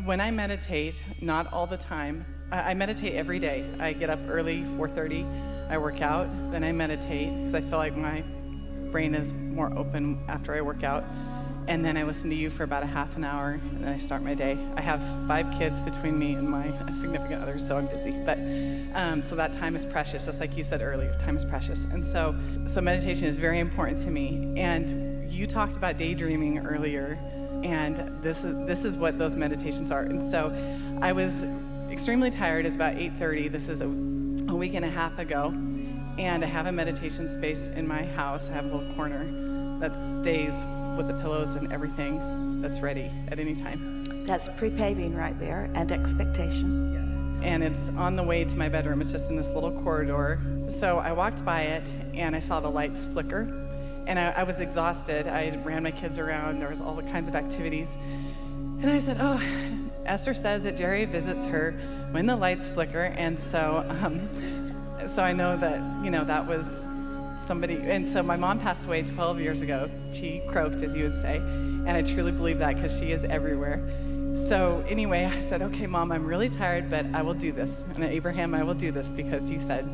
When I meditate, not all the time, I meditate every day. I get up early, 4:30, I work out, then I meditate because I feel like my brain is more open after I work out. And then I listen to you for about a half an hour, and then I start my day. I have 5 kids between me and my significant other, so I'm busy. But so that time is precious, just like you said earlier, time is precious. And so meditation is very important to me. And you talked about daydreaming earlier, and this is what those meditations are. And so I was extremely tired. It's about 8:30. This is a week and a half ago, and I have a meditation space in my house. I have a little corner that stays with the pillows and everything that's ready at any time. That's pre-paving right there, and expectation. Yes. And it's on the way to my bedroom. It's just in this little corridor. So I walked by it, and I saw the lights flicker, and I was exhausted. I ran my kids around. There was all the kinds of activities. And I said, oh, Esther says that Jerry visits her when the lights flicker, and so I know that, that was somebody. And so my mom passed away 12 years ago. She croaked, as you would say, and I truly believe that because she is everywhere. So anyway, I said, okay, Mom, I'm really tired, but I will do this. And Abraham, I will do this because you said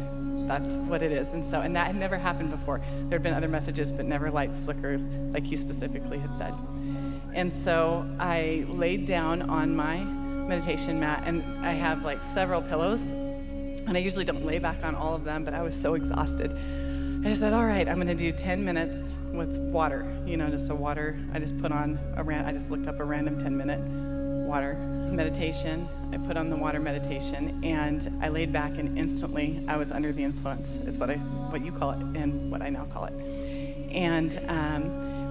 that's what it is. And that had never happened before. There had been other messages, but never lights flickered like you specifically had said. And so I laid down on my meditation mat, and I have like several pillows, and I usually don't lay back on all of them, but I was so exhausted. I said, all right, I'm going to do 10 minutes with water, just a water. I just put on I just looked up a random 10-minute water meditation. I put on the water meditation, and I laid back, and instantly I was under the influence, is what you call it, and what I now call it. And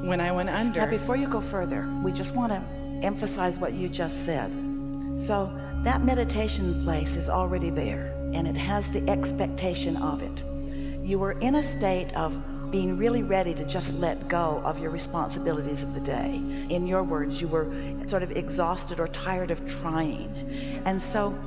when I went under... Now, before you go further, we just want to emphasize what you just said. So that meditation place is already there, and it has the expectation of it. You were in a state of being really ready to just let go of your responsibilities of the day. In your words, you were sort of exhausted or tired of trying. And so,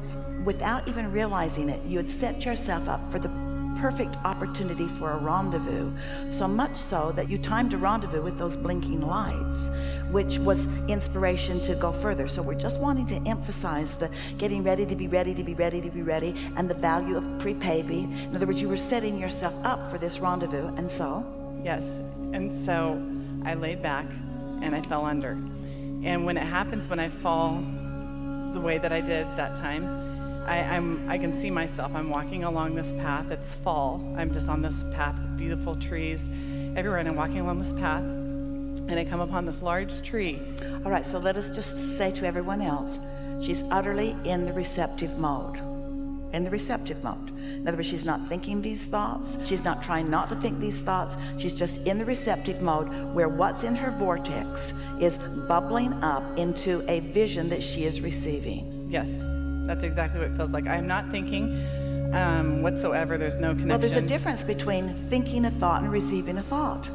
without even realizing it, you had set yourself up for the perfect opportunity for a rendezvous, so much so that you timed a rendezvous with those blinking lights, which was inspiration to go further. So we're just wanting to emphasize the getting ready to be ready to be ready to be ready, and the value of pre-paving. In other words, you were setting yourself up for this rendezvous. And so? Yes. And so I laid back and I fell under. And when it happens, when I fall the way that I did that time, I can see myself. I'm walking along this path. It's fall. I'm just on this path with beautiful trees everywhere, and I'm walking along this path, and I come upon this large tree. All right, so let us just say to everyone else, she's utterly in the receptive mode. In the receptive mode. In other words, she's not thinking these thoughts. She's not trying not to think these thoughts. She's just in the receptive mode, where what's in her vortex is bubbling up into a vision that she is receiving. Yes. That's exactly what it feels like. I'm not thinking whatsoever. There's no connection. Well, there's a difference between thinking a thought and receiving a thought.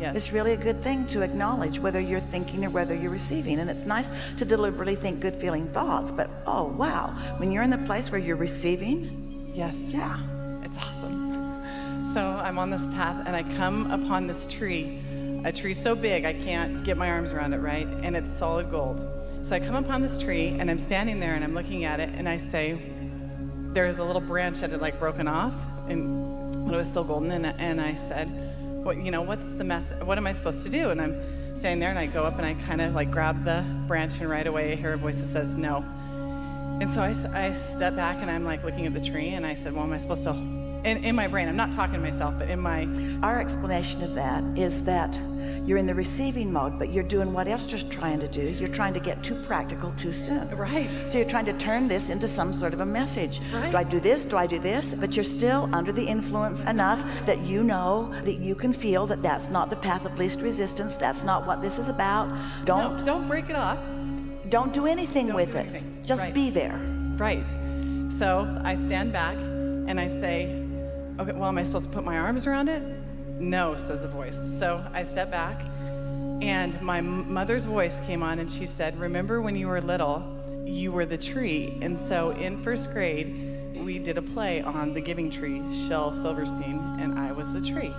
Yes. It's really a good thing to acknowledge whether you're thinking or whether you're receiving. And it's nice to deliberately think good feeling thoughts. But, oh, wow, when you're in the place where you're receiving. Yes. Yeah. It's awesome. So I'm on this path, and I come upon this tree, a tree so big I can't get my arms around it, right? And it's solid gold. So I come upon this tree, and I'm standing there, and I'm looking at it, and I say, there's a little branch that had like broken off, but it was still golden, and I said, what's the mess? What am I supposed to do? And I'm standing there, and I go up, and I kind of like grab the branch, and right away I hear a voice that says, no. And so I step back, and I'm like looking at the tree, and I said, well, am I supposed to, in my brain, I'm not talking to myself, but in my... Our explanation of that is that you're in the receiving mode, but you're doing what Esther's trying to do. You're trying to get too practical too soon. Right. So you're trying to turn this into some sort of a message. Right. Do I do this? Do I do this? But you're still under the influence enough that you know that you can feel that that's not the path of least resistance. That's not what this is about. Don't break it off. Don't do anything with it. Just right. Be there. Right. So I stand back and I say, okay, well, am I supposed to put my arms around it? No, says the voice. So I step back, and my mother's voice came on, and she said, remember when you were little, you were the tree. And so in first grade, we did a play on the giving tree, Shel Silverstein, and I was the tree.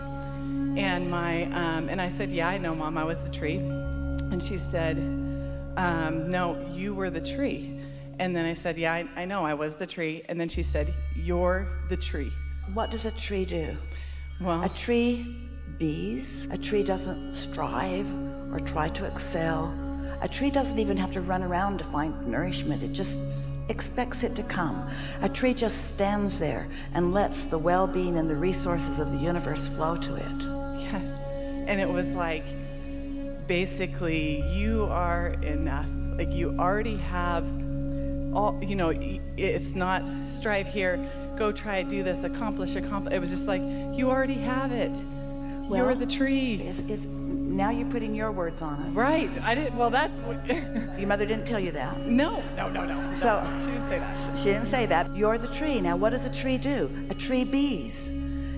And I said, yeah, I know, Mom, I was the tree. And she said, no, you were the tree. And then I said, yeah, I know I was the tree. And then she said, you're the tree. What does a tree do? Well, A tree bees. A tree doesn't strive or try to excel. A tree doesn't even have to run around to find nourishment. It just expects it to come. A tree just stands there and lets the well-being and the resources of the universe flow to it. yes. And it was like, basically, you are enough. Like, you already have all, it's not strive here, go try, do this, accomplish. It was just like, you already have it. Well, you're the tree. Now you're putting your words on it. Right. I didn't, well, that's what. Your mother didn't tell you that. No. So She didn't say that. She didn't say that. You're the tree. Now, what does a tree do? A tree bees.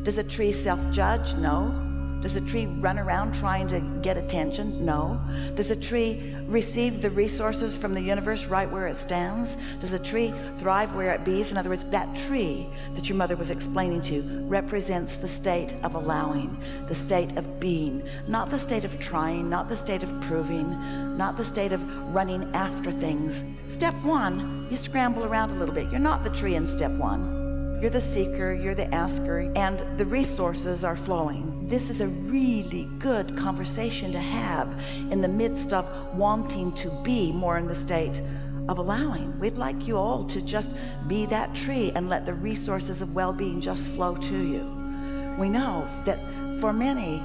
Does a tree self-judge? No. Does a tree run around trying to get attention? No. Does a tree receive the resources from the universe right where it stands? Does a tree thrive where it bees? In other words, that tree that your mother was explaining to you represents the state of allowing, the state of being, not the state of trying, not the state of proving, not the state of running after things. Step one, you scramble around a little bit. You're not the tree in step one. You're the seeker, you're the asker, and the resources are flowing. This is a really good conversation to have in the midst of wanting to be more in the state of allowing. We'd like you all to just be that tree and let the resources of well-being just flow to you. We know that for many,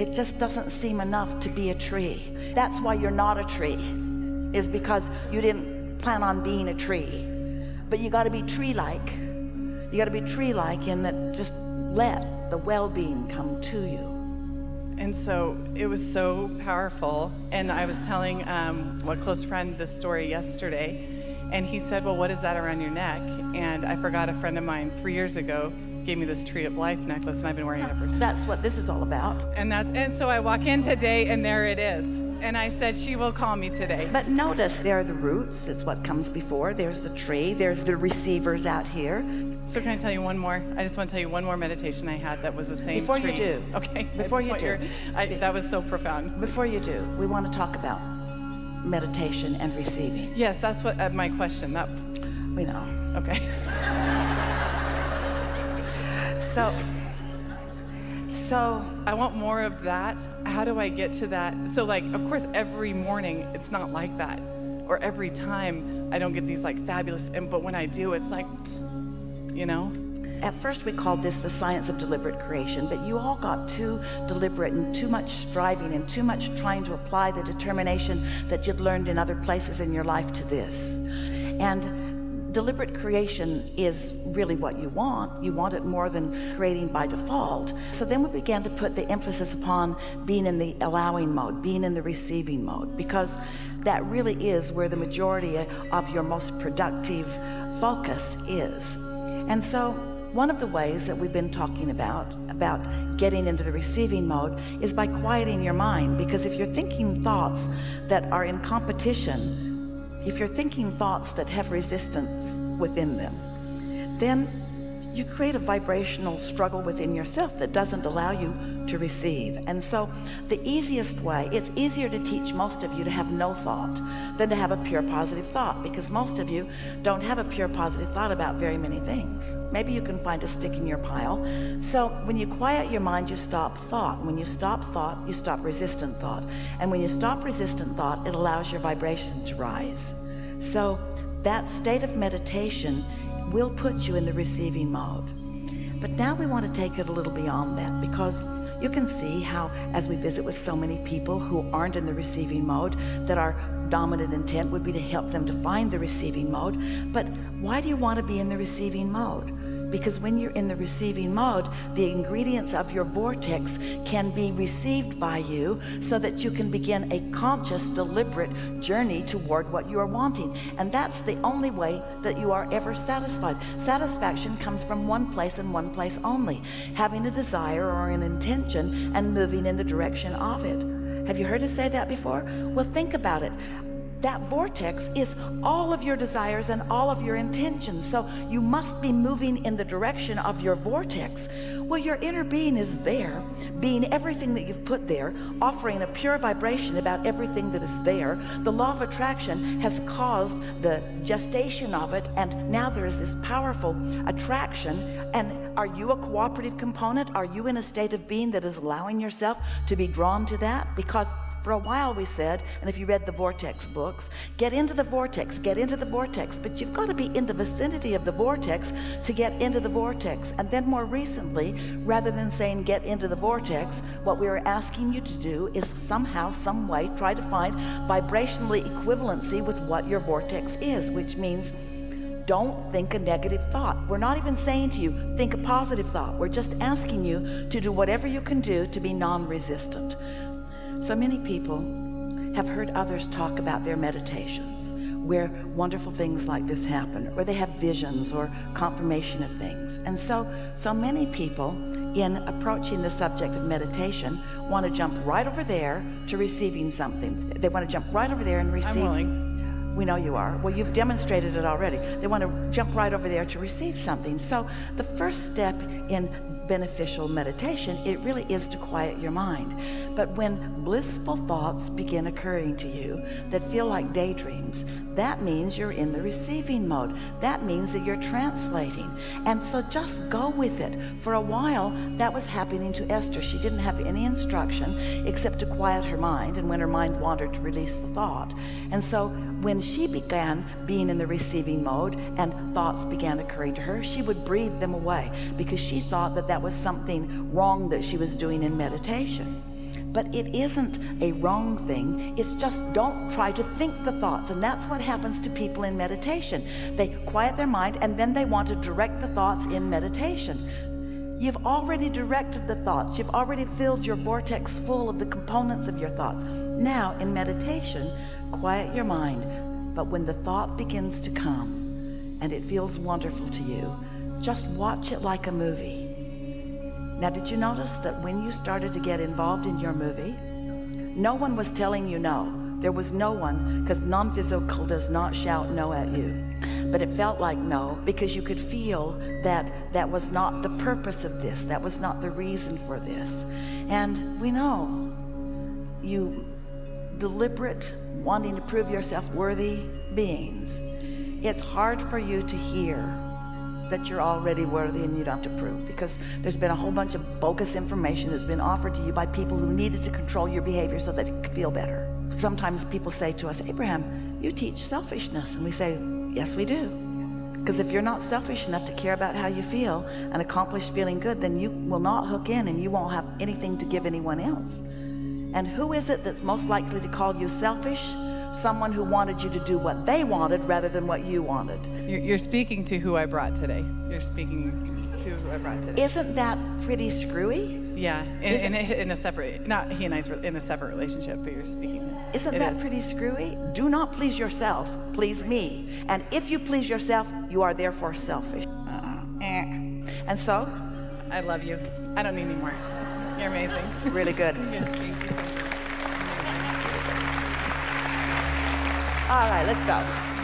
it just doesn't seem enough to be a tree. That's why you're not a tree, is because you didn't plan on being a tree. But you got to be tree-like. You got to be tree-like in that just let the well-being come to you. And so it was so powerful. And I was telling a close friend this story yesterday, and he said, well, what is that around your neck? And I forgot, a friend of mine 3 years ago gave me this Tree of Life necklace, and I've been wearing it ever since. That's what this is all about. And so I walk in today, and there it is. And I said, she will call me today. But notice, there are the roots. It's what comes before. There's the tree. There's the receivers out here. So can I tell you one more? I just want to tell you one more meditation I had that was the same Before tree. you do. Okay. Before you do. That was so profound. Before you do, we want to talk about meditation and receiving. Yes, that's what my question. That. We know. Okay. So I want more of that. How do I get to that? So, like, of course, every morning it's not like that, or every time I don't get these like fabulous. But when I do, it's like, At first we called this the science of deliberate creation, but you all got too deliberate and too much striving and too much trying to apply the determination that you'd learned in other places in your life to this. And deliberate creation is really what you want. You want it more than creating by default. So then we began to put the emphasis upon being in the allowing mode, being in the receiving mode, because that really is where the majority of your most productive focus is. And so one of the ways that we've been talking about getting into the receiving mode is by quieting your mind, because if you're thinking thoughts that are in competition, if you're thinking thoughts that have resistance within them, then you create a vibrational struggle within yourself that doesn't allow you to receive. And so the easiest way, it's easier to teach most of you to have no thought than to have a pure positive thought, because most of you don't have a pure positive thought about very many things. Maybe you can find a stick in your pile. So when you quiet your mind, you stop thought. When you stop thought, you stop resistant thought. And when you stop resistant thought, it allows your vibration to rise. So that state of meditation will put you in the receiving mode. But now we want to take it a little beyond that, because you can see how, as we visit with so many people who aren't in the receiving mode, that our dominant intent would be to help them to find the receiving mode. But why do you want to be in the receiving mode? Because when you're in the receiving mode, the ingredients of your vortex can be received by you so that you can begin a conscious, deliberate journey toward what you are wanting. And that's the only way that you are ever satisfied. Satisfaction comes from one place and one place only: having a desire or an intention and moving in the direction of it. Have you heard us say that before? Well, think about it. that vortex is all of your desires and all of your intentions. So you must be moving in the direction of your vortex. Well, your inner being is there, being everything that you've put there, offering a pure vibration about everything that is there. The law of attraction has caused the gestation of it, and now there is this powerful attraction. And are you a cooperative component? Are you in a state of being that is allowing yourself to be drawn to that? Because for a while we said, and if you read the vortex books, get into the vortex, but you've got to be in the vicinity of the vortex to get into the vortex. And then more recently, rather than saying get into the vortex, what we are asking you to do is somehow, some way, try to find vibrationally equivalency with what your vortex is, which means don't think a negative thought. We're not even saying to you, think a positive thought. We're just asking you to do whatever you can do to be non-resistant. So many people have heard others talk about their meditations, where wonderful things like this happen, or they have visions or confirmation of things. And so many people, in approaching the subject of meditation, want to jump right over there to receiving something. They want to jump right over there and receive. I'm willing. We know you are. Well, you've demonstrated it already. They want to jump right over there to receive something. So the first step in beneficial meditation, it really is to quiet your mind. But when blissful thoughts begin occurring to you that feel like daydreams, that means you're in the receiving mode. That means that you're translating. And so just go with it. For a while, that was happening to Esther. She didn't have any instruction except to quiet her mind, and when her mind wandered, to release the thought. And so when she began being in the receiving mode and thoughts began occurring to her, she would breathe them away because she thought that that was something wrong that she was doing in meditation. But it isn't a wrong thing. It's just don't try to think the thoughts. And that's what happens to people in meditation. They quiet their mind and then they want to direct the thoughts in meditation. You've already directed the thoughts. You've already filled your vortex full of the components of your thoughts. Now in meditation, quiet your mind. But when the thought begins to come and it feels wonderful to you, just watch it like a movie. Now, did you notice that when you started to get involved in your movie, no one was telling you no. There was no one, because non-physical does not shout no at you. But it felt like no, because you could feel that that was not the purpose of this. That was not the reason for this. And we know you deliberate, wanting to prove yourself worthy beings. It's hard for you to hear that you're already worthy and you don't have to prove, because there's been a whole bunch of bogus information that's been offered to you by people who needed to control your behavior so that you could feel better. Sometimes people say to us, Abraham, you teach selfishness. And we say, yes, we do. Because if you're not selfish enough to care about how you feel and accomplish feeling good, then you will not hook in and you won't have anything to give anyone else. And who is it that's most likely to call you selfish? Someone who wanted you to do what they wanted rather than what you wanted. You're speaking to who I brought today. You're speaking to who I brought today. Isn't that pretty screwy? Yeah, in a separate, not he and I's in a separate relationship, but you're speaking. Isn't that pretty screwy? Do not please yourself, please me. And if you please yourself, you are therefore selfish. And so? I love you. I don't need any more. You're amazing. Really good. Yeah, thank you so much. All right, let's go.